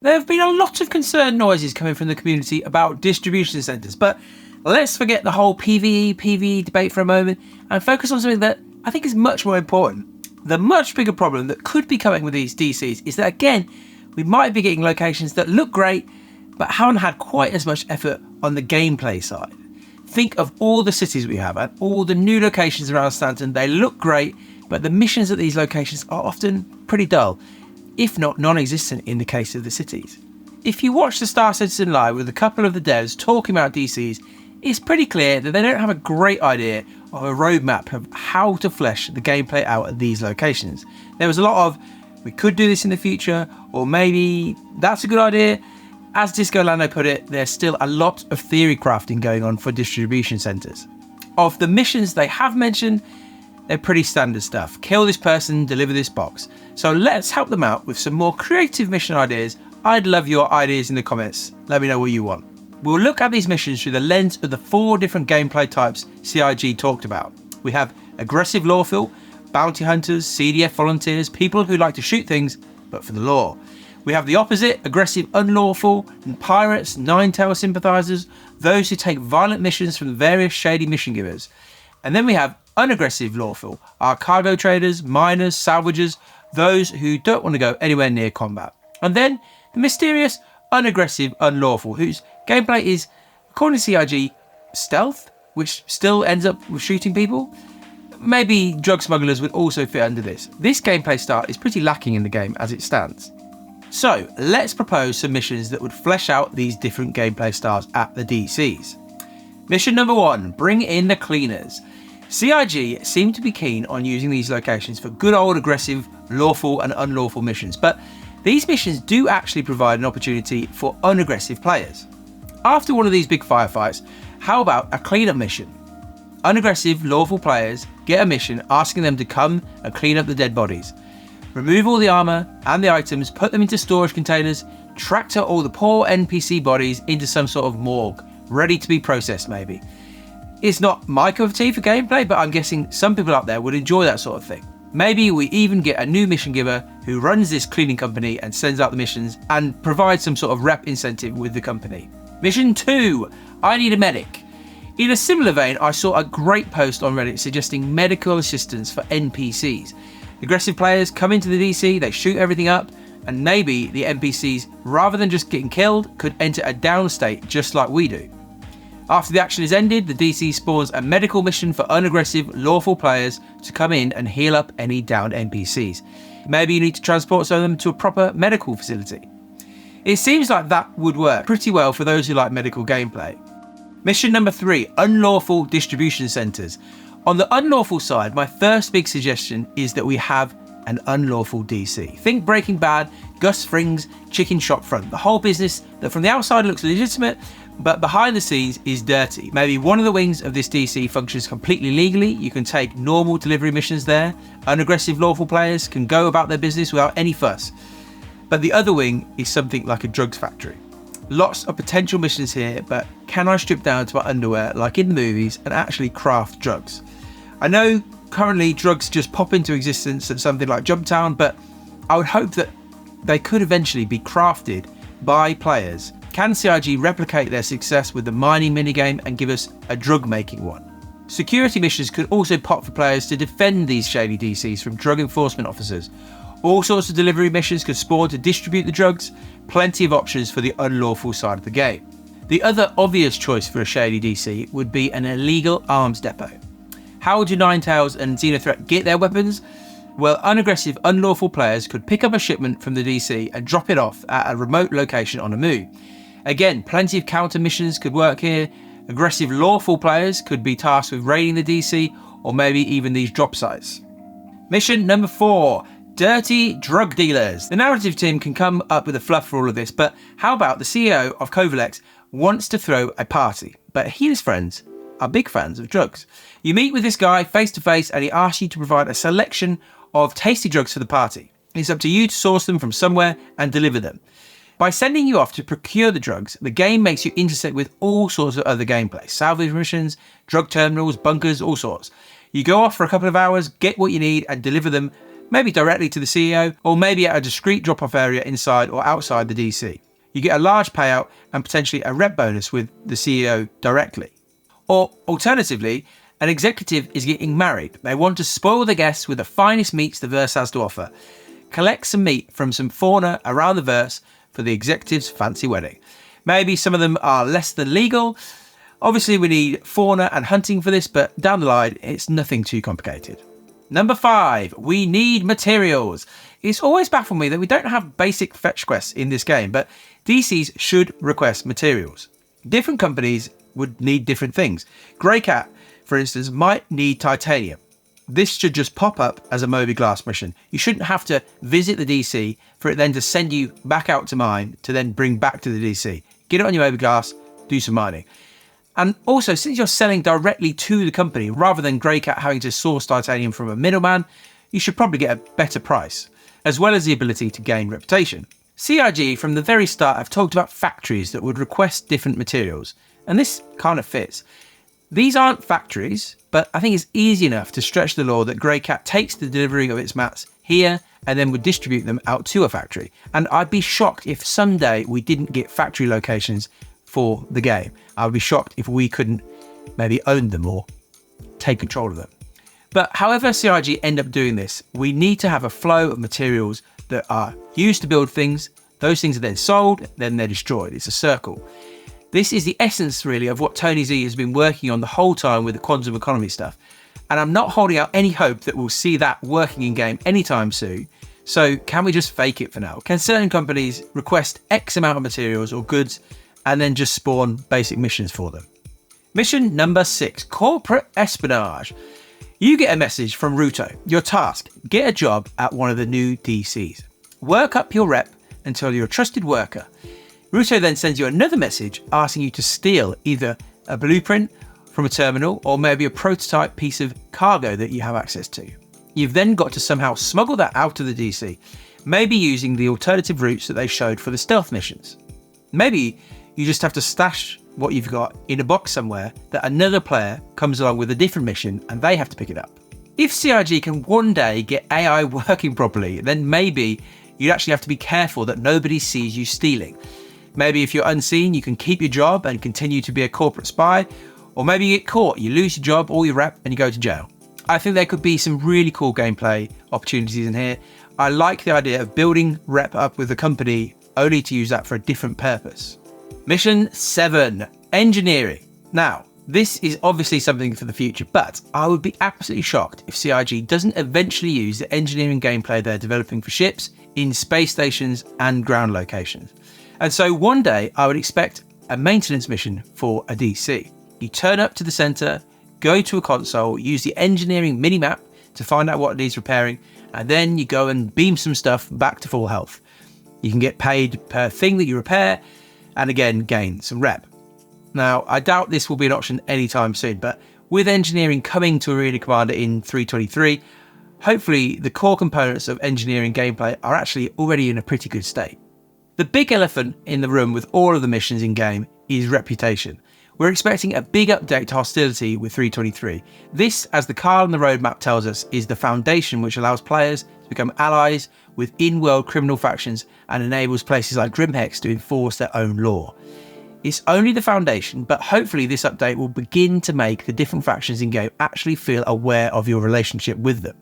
There have been a lot of concerned noises coming from the community about distribution centres, but let's forget the whole PvE debate for a moment and focus on something that I think is much more important. The much bigger problem that could be coming with these DCs is that, again, we might be getting locations that look great, but haven't had quite as much effort on the gameplay side. Think of all the cities we have and all the new locations around Stanton. They look great, but the missions at these locations are often pretty dull, if not non-existent in the case of the cities. If you watch the Star Citizen Live with a couple of the devs talking about DCs, it's pretty clear that they don't have a great idea of a roadmap of how to flesh the gameplay out at these locations. There was a lot of, we could do this in the future, or maybe that's a good idea. As Disco Lando put it, there's still a lot of theory crafting going on for distribution centres. Of the missions they have mentioned, they're pretty standard stuff. Kill this person, deliver this box. So let's help them out with some more creative mission ideas. I'd love your ideas in the comments. Let me know what you want. We'll look at these missions through the lens of the 4 different gameplay types CIG talked about. We have aggressive lawful, bounty hunters, CDF volunteers, people who like to shoot things, but for the law. We have the opposite, aggressive unlawful, and pirates, Ninetale sympathisers, those who take violent missions from the various shady mission givers. And then we have unaggressive lawful, our cargo traders, miners, salvagers, those who don't want to go anywhere near combat. And then the mysterious unaggressive unlawful, whose gameplay is, according to CIG, stealth, which still ends up with shooting people. Maybe drug smugglers would also fit under this. This gameplay style is pretty lacking in the game as it stands. So let's propose some missions that would flesh out these different gameplay styles at the DCs. Mission number 1, bring in the cleaners. CIG seem to be keen on using these locations for good old aggressive, lawful and unlawful missions, but these missions do actually provide an opportunity for unaggressive players. After one of these big firefights, how about a cleanup mission? Unaggressive, lawful players get a mission asking them to come and clean up the dead bodies. Remove all the armour and the items, put them into storage containers, tractor all the poor NPC bodies into some sort of morgue, ready to be processed maybe. It's not my cup of tea for gameplay, but I'm guessing some people out there would enjoy that sort of thing. Maybe we even get a new mission giver who runs this cleaning company and sends out the missions and provides some sort of rep incentive with the company. Mission 2, I need a medic. In a similar vein, I saw a great post on Reddit suggesting medical assistance for NPCs. Aggressive players come into the DC, they shoot everything up, and maybe the NPCs, rather than just getting killed, could enter a down state just like we do. After the action is ended, the DC spawns a medical mission for unaggressive, lawful players to come in and heal up any downed NPCs. Maybe you need to transport some of them to a proper medical facility. It seems like that would work pretty well for those who like medical gameplay. Mission number 3, unlawful distribution centres. On the unlawful side, my first big suggestion is that we have an unlawful DC. Think Breaking Bad, Gus Fring's chicken shop front. The whole business that from the outside looks legitimate, but behind the scenes is dirty. Maybe one of the wings of this DC functions completely legally. You can take normal delivery missions there. Unaggressive lawful players can go about their business without any fuss. But the other wing is something like a drugs factory. Lots of potential missions here, but can I strip down to my underwear like in the movies and actually craft drugs? I know currently drugs just pop into existence at something like Jumptown, but I would hope that they could eventually be crafted by players. Can CIG replicate their success with the mining minigame and give us a drug making one? Security missions could also pop for players to defend these shady DCs from drug enforcement officers. All sorts of delivery missions could spawn to distribute the drugs, plenty of options for the unlawful side of the game. The other obvious choice for a shady DC would be an illegal arms depot. How would your Ninetales and Xenothreat get their weapons? Well, unaggressive, unlawful players could pick up a shipment from the DC and drop it off at a remote location on a move. Again, plenty of counter missions could work here. Aggressive, lawful players could be tasked with raiding the DC, or maybe even these drop sites. Mission number 4, dirty drug dealers. The narrative team can come up with a fluff for all of this, but how about the CEO of Covalex wants to throw a party, but he and his friends are big fans of drugs. You meet with this guy face to face and he asks you to provide a selection of tasty drugs for the party. It's up to you to source them from somewhere and deliver them. By sending you off to procure the drugs, the game makes you intersect with all sorts of other gameplay. Salvage missions, drug terminals, bunkers, all sorts. You go off for a couple of hours, get what you need and deliver them maybe directly to the CEO, or maybe at a discreet drop-off area inside or outside the DC. You get a large payout and potentially a rep bonus with the CEO directly. Or alternatively, an executive is getting married. They want to spoil the guests with the finest meats the verse has to offer. Collect some meat from some fauna around the verse for the executive's fancy wedding. Maybe some of them are less than legal. Obviously, we need fauna and hunting for this, but down the line, it's nothing too complicated. Number 5, we need materials. It's always baffled me that we don't have basic fetch quests in this game, but DCs should request materials. Different companies would need different things. Grey Cat, for instance, might need titanium. This should just pop up as a Moby Glass mission. You shouldn't have to visit the DC for it then to send you back out to mine to then bring back to the DC. Get it on your Moby Glass, do some mining. And also, since you're selling directly to the company rather than Grey Cat having to source titanium from a middleman, you should probably get a better price, as well as the ability to gain reputation. CIG from the very start have talked about factories that would request different materials, and this kind of fits. These aren't factories, but I think it's easy enough to stretch the law that Grey Cat takes the delivery of its mats here and then would distribute them out to a factory. And I'd be shocked if someday we didn't get factory locations for the game. I would be shocked if we couldn't maybe own them or take control of them. But however CIG end up doing this, we need to have a flow of materials that are used to build things. Those things are then sold, then they're destroyed. It's a circle. This is the essence really of what Tony Z has been working on the whole time with the quantum economy stuff. And I'm not holding out any hope that we'll see that working in game anytime soon. So can we just fake it for now? Can certain companies request X amount of materials or goods and then just spawn basic missions for them? Mission number 6, corporate espionage. You get a message from Ruto. Your task, get a job at one of the new DCs. Work up your rep until you're a trusted worker. Ruto then sends you another message asking you to steal either a blueprint from a terminal or maybe a prototype piece of cargo that you have access to. You've then got to somehow smuggle that out of the DC, maybe using the alternative routes that they showed for the stealth missions. Maybe you just have to stash what you've got in a box somewhere that another player comes along with a different mission and they have to pick it up. If CIG can one day get AI working properly, then maybe you'd actually have to be careful that nobody sees you stealing. Maybe if you're unseen, you can keep your job and continue to be a corporate spy, or maybe you get caught, you lose your job or your rep and you go to jail. I think there could be some really cool gameplay opportunities in here. I like the idea of building rep up with the company only to use that for a different purpose. Mission 7, engineering. Now, this is obviously something for the future, but I would be absolutely shocked if CIG doesn't eventually use the engineering gameplay they're developing for ships in space stations and ground locations. And so one day I would expect a maintenance mission for a DC. You turn up to the center, go to a console, use the engineering minimap to find out what needs repairing, and then you go and beam some stuff back to full health. You can get paid per thing that you repair, and again, gain some rep. Now, I doubt this will be an option anytime soon, but with engineering coming to Arena Commander in 3.23, hopefully the core components of engineering gameplay are actually already in a pretty good state. The big elephant in the room with all of the missions in game is reputation. We're expecting a big update to hostility with 3.23. This, as the card on the roadmap tells us, is the foundation which allows players to become allies with in-world criminal factions and enables places like Grimhex to enforce their own law. It's only the foundation, but hopefully this update will begin to make the different factions in game actually feel aware of your relationship with them.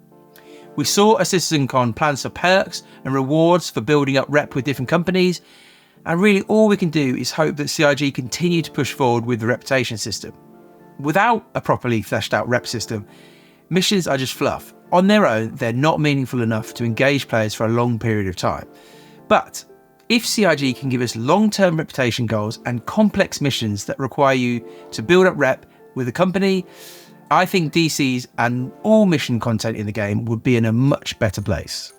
We saw a CitizenCon plans for perks and rewards for building up rep with different companies, and really all we can do is hope that CIG continue to push forward with the reputation system. Without a properly fleshed out rep system, missions are just fluff. On their own, they're not meaningful enough to engage players for a long period of time. But if CIG can give us long-term reputation goals and complex missions that require you to build up rep with a company, I think DCs and all mission content in the game would be in a much better place.